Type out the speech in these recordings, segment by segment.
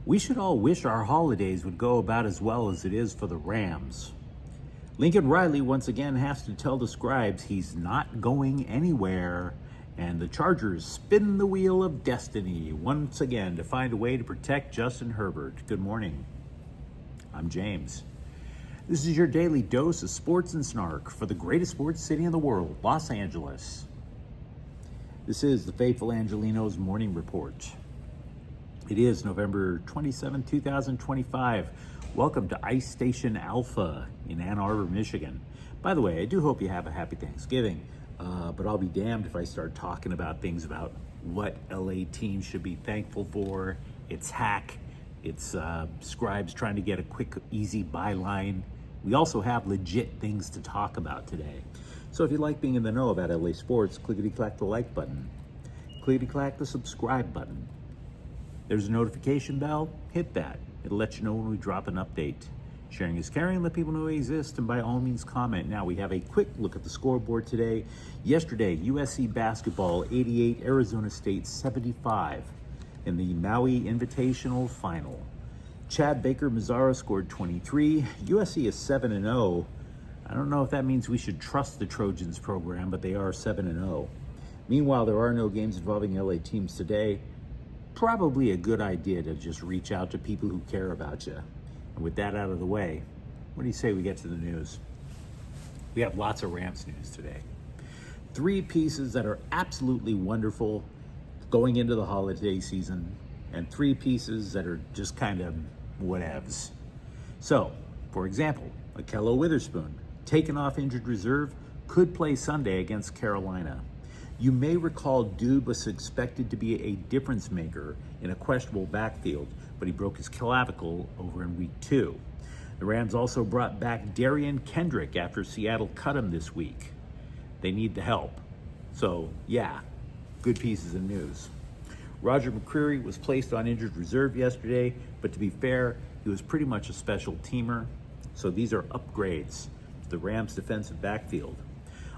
We should all wish our holidays would go about as well as it is for the Rams. Lincoln Riley once again has to tell the scribes he's not going anywhere, and the Chargers spin the wheel of destiny once again to find a way to protect Justin Herbert. Good morning. I'm James. This is your daily dose of sports and snark for the greatest sports city in the world, Los Angeles. This is the faithful Angelenos Morning Report. It is November 27, 2025. Welcome to Ice Station Alpha in Ann Arbor, Michigan. By the way, I do hope you have a happy Thanksgiving, but I'll be damned if I start talking about things about what LA teams should be thankful for. It's hack. It's scribes trying to get a quick, easy byline. We also have legit things to talk about today. So if you like being in the know about LA sports, clickety-clack the like button. Clickety-clack the subscribe button. There's a notification bell, hit that. It'll let you know when we drop an update. Sharing is caring, let people know we exist, and by all means comment. Now we have a quick look at the scoreboard today. Yesterday, USC basketball 88, Arizona State 75 in the Maui Invitational Final. Chad Baker Mazzara scored 23. USC is 7-0. I don't know if that means we should trust the Trojans program, but they are 7-0. Meanwhile, there are no games involving LA teams today. Probably a good idea to just reach out to people who care about you. And with that out of the way, what do you say we get to the news? We have lots of Rams news today. 3 pieces that are absolutely wonderful going into the holiday season, and 3 pieces that are just kind of whatevs. So, for example, Akello Witherspoon, taken off injured reserve, could play Sunday against Carolina. You may recall Dude was expected to be a difference maker in a questionable backfield, but he broke his clavicle over in week 2. The Rams also brought back Darian Kendrick after Seattle cut him this week. They need the help. So, yeah, good pieces of news. Roger McCreary was placed on injured reserve yesterday, but to be fair, he was pretty much a special teamer. So these are upgrades to the Rams defensive backfield.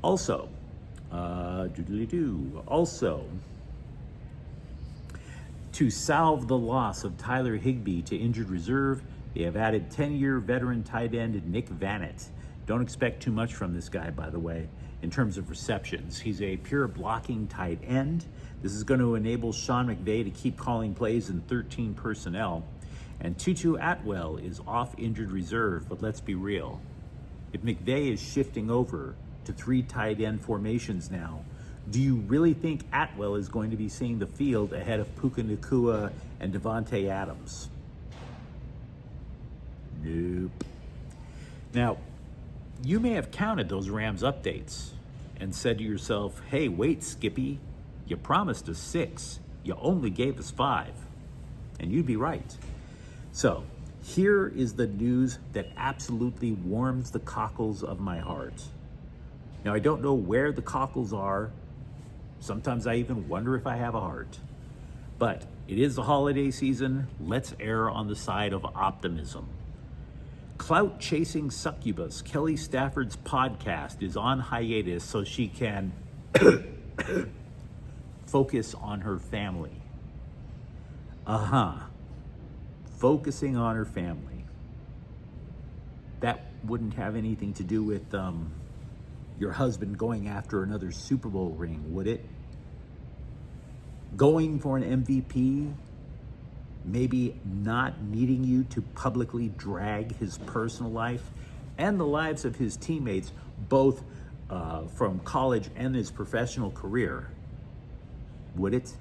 Also, to salve the loss of Tyler Higbee to injured reserve, they have added 10-year veteran tight end Nick Vannett. Don't expect too much from this guy, by the way, in terms of receptions. He's a pure blocking tight end. This is going to enable Sean McVay to keep calling plays in 13 personnel. And Tutu Atwell is off injured reserve, but let's be real. If McVay is shifting over to 3 tight end formations now, do you really think Atwell is going to be seeing the field ahead of Puka Nacua and Devontae Adams? Nope. Now, you may have counted those Rams updates and said to yourself, hey, wait, Skippy, you promised us 6. You only gave us 5. And you'd be right. So, here is the news that absolutely warms the cockles of my heart. Now, I don't know where the cockles are. Sometimes I even wonder if I have a heart. But it is the holiday season. Let's err on the side of optimism. Clout-chasing succubus Kelly Stafford's podcast is on hiatus so she can focus on her family. Focusing on her family. That wouldn't have anything to do with your husband going after another Super Bowl ring, would it? Going for an MVP, maybe not needing you to publicly drag his personal life and the lives of his teammates, both from college and his professional career, would it?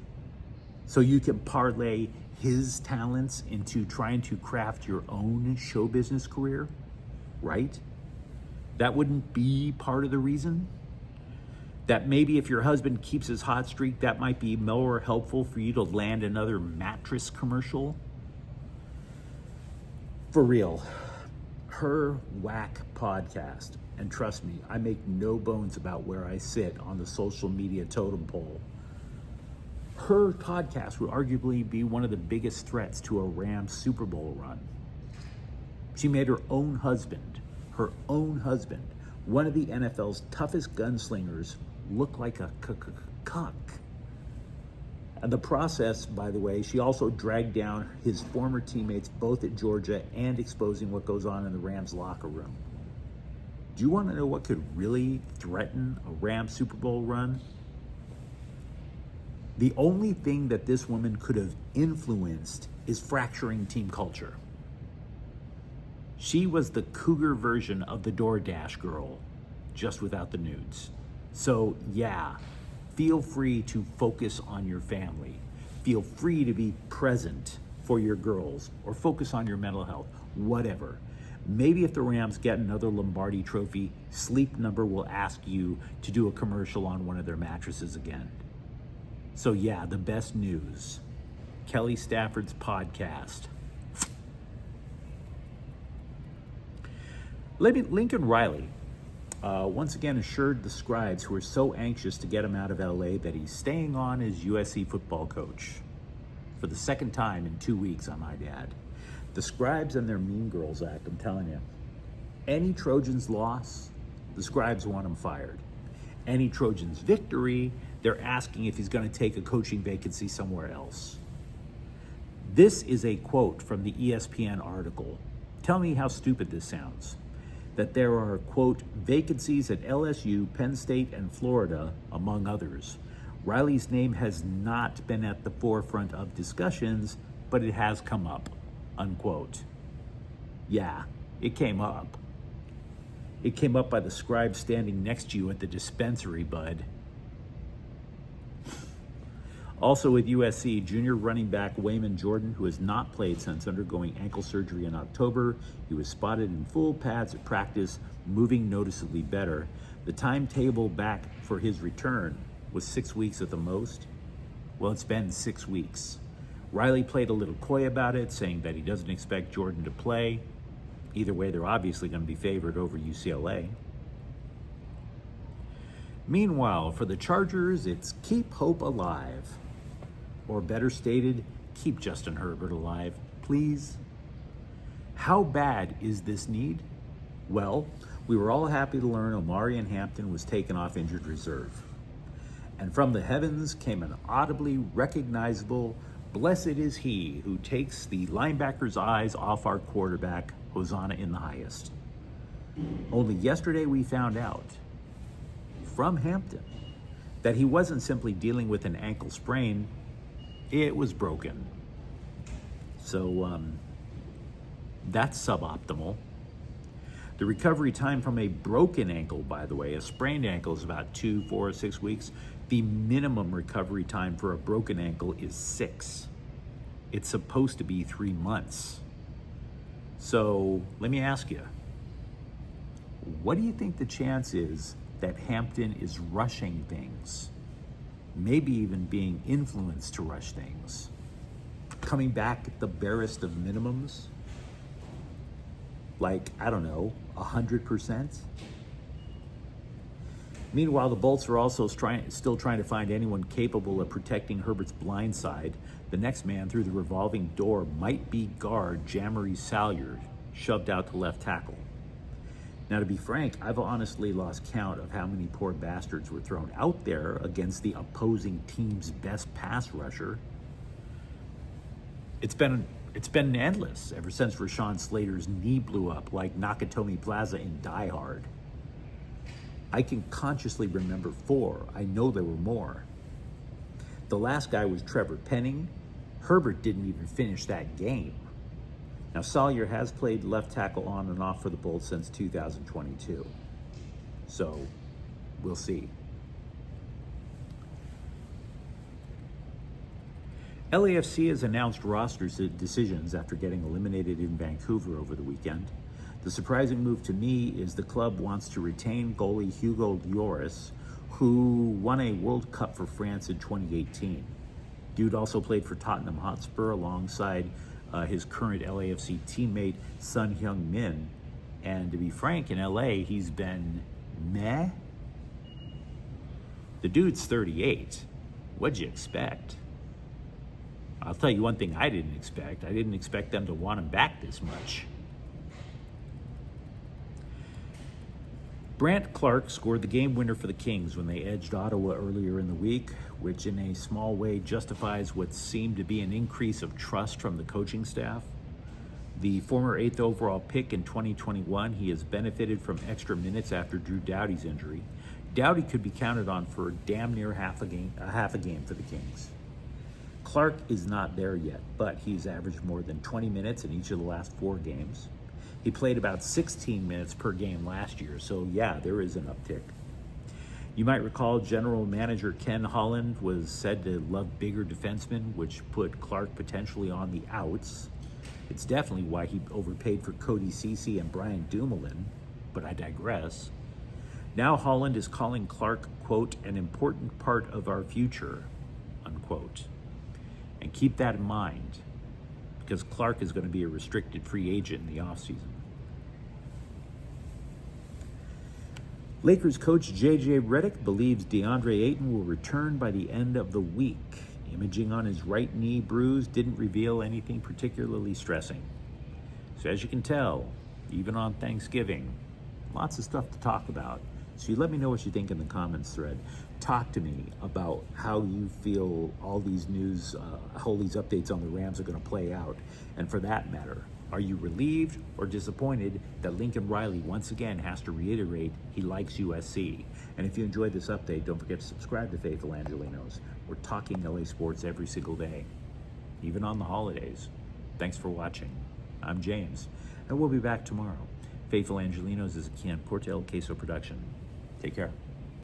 So you can parlay his talents into trying to craft your own show business career, right? That wouldn't be part of the reason? That maybe if your husband keeps his hot streak, that might be more helpful for you to land another mattress commercial? For real, her whack podcast, and trust me, I make no bones about where I sit on the social media totem pole. Her podcast would arguably be one of the biggest threats to a Rams Super Bowl run. She made her own husband, one of the NFL's toughest gunslingers, look like a cuck. And the process, by the way, she also dragged down his former teammates both at Georgia and exposing what goes on in the Rams locker room. Do you want to know what could really threaten a Rams Super Bowl run? The only thing that this woman could have influenced is fracturing team culture. She was the cougar version of the DoorDash girl, just without the nudes. So yeah, feel free to focus on your family. Feel free to be present for your girls or focus on your mental health, whatever. Maybe if the Rams get another Lombardi trophy, Sleep Number will ask you to do a commercial on one of their mattresses again. So yeah, the best news. Kelly Stafford's podcast. Lincoln Riley once again assured the scribes who are so anxious to get him out of LA that he's staying on as USC football coach for the second time in 2 weeks, I might add. The scribes and their Mean Girls Act, I'm telling you. Any Trojans loss, the scribes want him fired. Any Trojans victory, they're asking if he's going to take a coaching vacancy somewhere else. This is a quote from the ESPN article. Tell me how stupid this sounds. That there are, quote, vacancies at LSU, Penn State, and Florida, among others. Riley's name has not been at the forefront of discussions, but it has come up, unquote. Yeah, it came up. It came up by the scribe standing next to you at the dispensary, bud. Also with USC, junior running back Wayman Jordan, who has not played since undergoing ankle surgery in October. He was spotted in full pads at practice, moving noticeably better. The timetable back for his return was 6 weeks at the most. Well, it's been 6 weeks. Riley played a little coy about it, saying that he doesn't expect Jordan to play. Either way, they're obviously going to be favored over UCLA. Meanwhile, for the Chargers, it's keep hope alive. Or better stated, keep Justin Herbert alive, please. How bad is this need? Well, we were all happy to learn Omarion Hampton was taken off injured reserve. And from the heavens came an audibly recognizable, blessed is he who takes the linebacker's eyes off our quarterback, Hosanna in the highest. Only yesterday we found out from Hampton that he wasn't simply dealing with an ankle sprain, it was broken. So that's suboptimal. The recovery time from a broken ankle, by the way, a sprained ankle is about 2, 4, 6 weeks. The minimum recovery time for a broken ankle is 6. It's supposed to be 3 months. So let me ask you, what do you think the chance is that Hampton is rushing things? Maybe even being influenced to rush things? Coming back at the barest of minimums? Like, I don't know, 100%? Meanwhile, the Bolts are also still trying to find anyone capable of protecting Herbert's blind side. The next man through the revolving door might be guard Jamari Salyer, shoved out to left tackle. Now, to be frank, I've honestly lost count of how many poor bastards were thrown out there against the opposing team's best pass rusher. It's been endless ever since Rashawn Slater's knee blew up like Nakatomi Plaza in Die Hard. I can consciously remember 4. I know there were more. The last guy was Trevor Penning. Herbert didn't even finish that game. Now, Salyer has played left tackle on and off for the Bolts since 2022. So, we'll see. LAFC has announced roster decisions after getting eliminated in Vancouver over the weekend. The surprising move to me is the club wants to retain goalie Hugo Lloris, who won a World Cup for France in 2018. Dude also played for Tottenham Hotspur alongside his current LAFC teammate, Son Heung-min. And to be frank, in LA, he's been meh. The dude's 38. What'd you expect? I'll tell you one thing I didn't expect. I didn't expect them to want him back this much. Brant Clark scored the game winner for the Kings when they edged Ottawa earlier in the week, which in a small way justifies what seemed to be an increase of trust from the coaching staff. The former 8th overall pick in 2021, he has benefited from extra minutes after Drew Doughty's injury. Doughty could be counted on for damn near half a game for the Kings. Clark is not there yet, but he's averaged more than 20 minutes in each of the last 4 games. He played about 16 minutes per game last year, so yeah, there is an uptick. You might recall General Manager Ken Holland was said to love bigger defensemen, which put Clark potentially on the outs. It's definitely why he overpaid for Cody Ceci and Brian Dumoulin, but I digress. Now Holland is calling Clark, quote, an important part of our future, unquote. And keep that in mind, because Clark is going to be a restricted free agent in the offseason. Lakers coach J.J. Redick believes DeAndre Ayton will return by the end of the week. Imaging on his right knee bruise didn't reveal anything particularly stressing. So as you can tell, even on Thanksgiving, lots of stuff to talk about. So you let me know what you think in the comments thread. Talk to me about how you feel all these news, all these updates on the Rams are going to play out. And for that matter, are you relieved or disappointed that Lincoln Riley once again has to reiterate he likes USC? And if you enjoyed this update, don't forget to subscribe to Faithful Angelenos. We're talking LA sports every single day, even on the holidays. Thanks for watching. I'm James, and we'll be back tomorrow. Faithful Angelenos is a Can Portel Queso production. Take care.